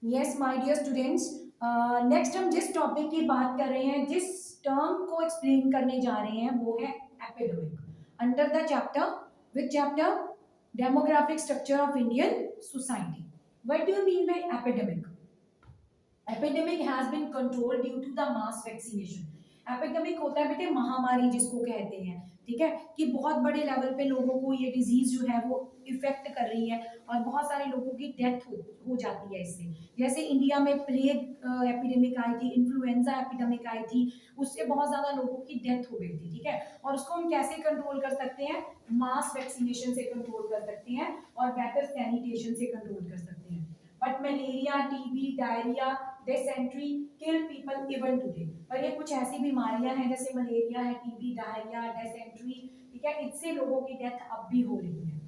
Yes my dear students, next हम जिस topic की बात कर रहे हैं, जिस टर्म को एक्सप्लेन करने जा रहे हैं, वो है epidemic. Under the chapter, which chapter? Demographic structure of Indian society. What do you mean by epidemic? Epidemic has been controlled due to the mass vaccination. Epidemic होता है बेटे महामारी जिसको कहते हैं, ठीक है, कि बहुत बड़े लेवल पे लोगों को ये डिजीज जो है वो इफेक्ट कर रही है और बहुत सारे लोगों की डेथ हो जाती है इससे। जैसे इंडिया में प्लेग एपिडेमिक आई थी, इन्फ्लुएंजा एपिडेमिक आई थी, उससे बहुत ज्यादा लोगों की डेथ हो गई थी, ठीक है। और उसको हम कैसे कंट्रोल कर सकते हैं? मास वैक्सीनेशन से कंट्रोल कर सकते हैं और बेटर सैनिटेशन से कंट्रोल कर सकते हैं। But malaria, TB, diarrhoea, dysentery kill people even today. पर ये कुछ ऐसी बीमारियां हैं जैसे मलेरिया है, टीबी, डायरिया, डिसेंट्री, ठीक है, इससे लोगों की डेथ अब भी हो रही है।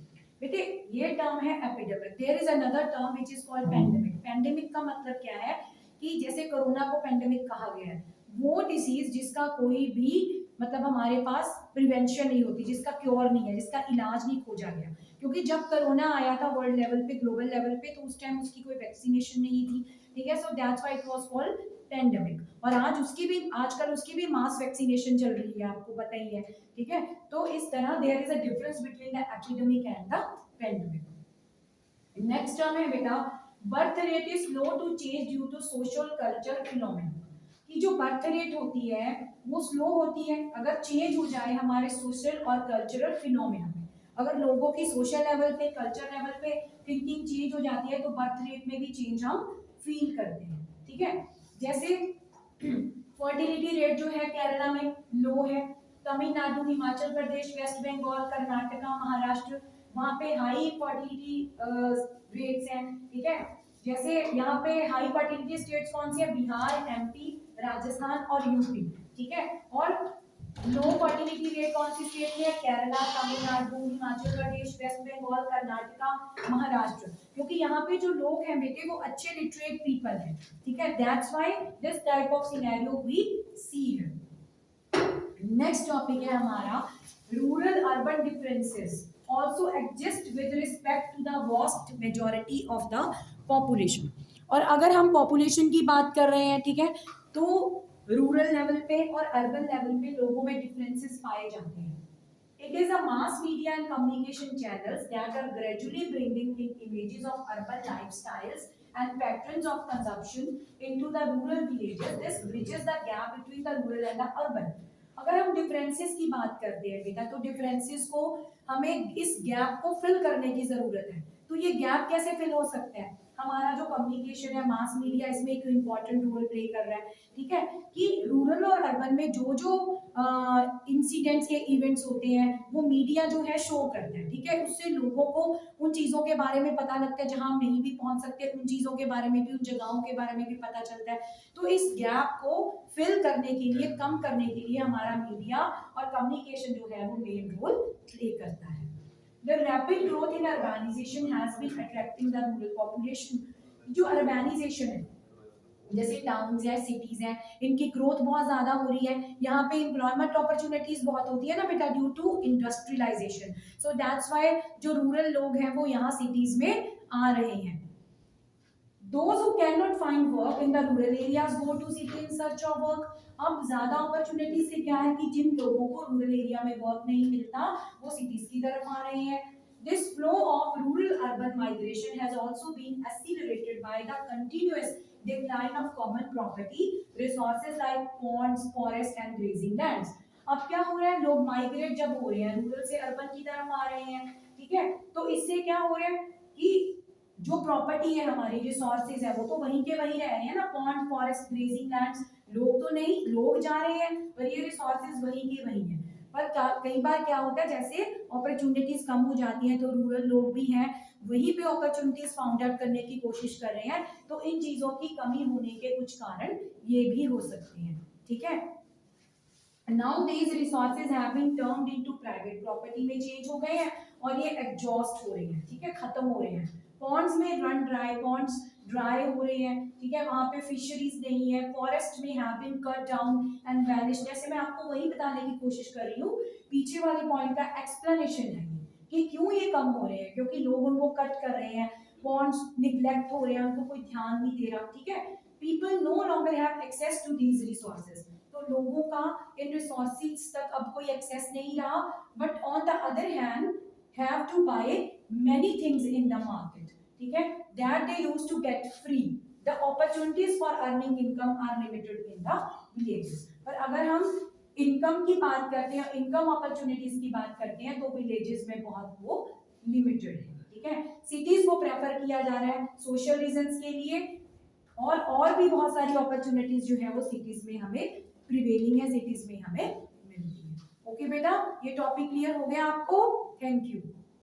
बेटे ये टर्म है epidemic. There is another term which is called pandemic. Pandemic का मतलब क्या है? कि जैसे कोरोना को पेंडेमिक कहा गया है, वो डिसीज जिसका कोई भी मतलब हमारे पास प्रिवेंशन नहीं होती, जिसका क्योर नहीं है, जिसका इलाज नहीं खोजा गया। क्योंकि जब कोरोना आया था वर्ल्ड लेवल पे, ग्लोबल लेवल पे, तो उस टाइम उसकी कोई वैक्सीनेशन नहीं थी, ठीक है। सो that's why it was called pandemic. और आज उसकी भी, आजकल उसकी भी मास वैक्सीनेशन चल रही है, आपको पता ही है, ठीक है। तो इस तरह there is a difference between the epidemic and the pandemic. Next term है बेटा, birth rate is slow to change due to social culture phenomena. कि जो बर्थ रेट होती है वो स्लो होती है अगर चेंज हो जाए हमारे सोशल और कल्चरल फिनोमेना में। अगर लोगों की सोशल लेवल पे, कल्चर लेवल पे थिंकिंग चेंज हो जाती है तो बर्थ रेट में भी चेंज हम फील करते हैं, ठीक है। जैसे फर्टिलिटी रेट जो है केरला में लो है, तमिलनाडु, हिमाचल प्रदेश, वेस्ट बंगाल, कर्नाटका, महाराष्ट्र, वहां पे हाई फर्टिलिटी रेट्स हैं, ठीक है। जैसे यहाँ पे हाई फर्टिलिटी स्टेट्स कौन सी है? बिहार, एमपी, राजस्थान और यूपी, ठीक है। और लो फर्टिलिटी रेट कौन सी स्टेट में है? केरला, तमिलनाडु, हिमाचल प्रदेश, वेस्ट बंगाल, कर्नाटका, महाराष्ट्र। क्योंकि यहाँ पे जो लोग हैं बेटे वो अच्छे लिटरेट पीपल हैं, ठीक है। That's why this type of scenario we see है। नेक्स्ट टॉपिक है हमारा rural urban differences also exist with respect to the vast majority of the population। और अगर हम पॉपुलेशन की बात कर रहे हैं, ठीक है, तो रूरल लेवल पे और अर्बन लेवल पे लोगों में डिफरेंसेस पाए जाते हैं। It is a mass media and communication channels that are gradually bringing in images of urban lifestyles and patterns of consumption into the rural villages. This bridges the gap between the rural and the urban. अगर हम differences की बात करते हैं बेटा, तो differences को हमें इस गैप को फिल करने की जरूरत है। तो ये गैप कैसे फिल हो सकता है? हमारा जो कम्युनिकेशन है, मास मीडिया इसमें एक इम्पॉर्टेंट रोल प्ले कर रहा है, ठीक है। कि रूरल और अर्बन में जो जो इंसिडेंट्स के इवेंट्स होते हैं वो मीडिया जो है शो करता है, ठीक है। उससे लोगों को उन चीजों के बारे में पता लगता है जहां हम नहीं भी पहुंच सकते, उन चीजों के बारे में भी, उन जगहों के बारे में भी पता चलता है। तो इस गैप को फिल करने के लिए, कम करने के लिए हमारा मीडिया और कम्युनिकेशन जो है वो मेन रोल प्ले करता है। The rapid growth in urbanization has been attracting the rural population। जो urbanization है, जैसे टाउन्स है, सिटीज है, इनकी ग्रोथ बहुत ज्यादा हो रही है। यहाँ पे एम्प्लॉयमेंट अपॉर्चुनिटीज बहुत होती है ना बेटा, due to industrialization. So that's why जो रूरल लोग हैं वो यहाँ सिटीज में आ रहे हैं। Those who cannot find work in the rural areas go to city in search of work। अब ज्यादा अपॉर्चुनिटी से क्या है कि जिन लोगों को रूरल एरिया में वर्क नहीं मिलता वो सिटीज की तरफ आ रहे हैं। This flow of rural urban migration has also been accelerated by the continuous decline of common property resources like ponds, forests and grazing lands। अब क्या हो रहा है? लोग माइग्रेट जब हो रहे हैं, रूरल से अर्बन की तरफ आ रहे हैं, ठीक है। तो इससे क्या हो रहा है कि जो प्रॉपर्टी है, हमारी रिसोर्सेज है, वो तो वहीं के वहीं रह रहे हैं ना, पॉन्ड, फॉरेस्ट, ग्रेजिंग लैंड्स। लोग तो नहीं, लोग जा रहे हैं पर ये रिसोर्सेज वहीं के वहीं है। पर कई बार क्या होता है, जैसे अपॉर्चुनिटीज कम हो जाती हैं तो रूरल लोग भी हैं वहीं पे अपॉर्चुनिटीज फाउंड आउट करने की कोशिश कर रहे हैं। तो इन चीजों की कमी होने के कुछ कारण ये भी हो सकते हैं, ठीक है। Now these resources have been turned into private property में चेंज हो गए हैं और ये एग्जॉस्ट हो रहे हैं, ठीक है, खत्म हो रहे हैं। पॉन्ड्स में रन ड्राई, पॉन्ड्स ड्राई हो रहे हैं, ठीक है, वहां पे फिशरीज नहीं है। फॉरेस्ट में have been cut down and vanish. जैसे मैं आपको वही बताने की कोशिश कर रही हूँ, पीछे वाले पॉइंट का एक्सप्लेनेशन है कि क्यों ये कम हो रहे हैं, क्योंकि लोग उनको कट कर रहे हैं। बॉन्ड्स निग्लेक्ट हो रहे हैं, उनको कोई ध्यान नहीं दे रहा, ठीक है। People no longer have access to these resources, तो लोगों का इन रिसोर्सेज तक अब कोई एक्सेस नहीं रहा, but on the other hand have to buy many things in the market, ठीक है, that they used to get free. The opportunities for earning income are limited in the villages. पर अगर हम इनकम की बात करते हैं, इनकम अपॉर्चुनिटीज की बात करते हैं, तो विलेजेस में बहुत वो लिमिटेड है, ठीक है। सिटीज को प्रेफर किया जा रहा है सोशल रीजंस के लिए, और भी बहुत सारी अपॉर्चुनिटीज जो है वो सिटीज में हमें प्रिवेलिंग है, सिटीज में हमें मिलती है। ओके बेटा, ये टॉपिक क्लियर हो गया आपको? Thank you.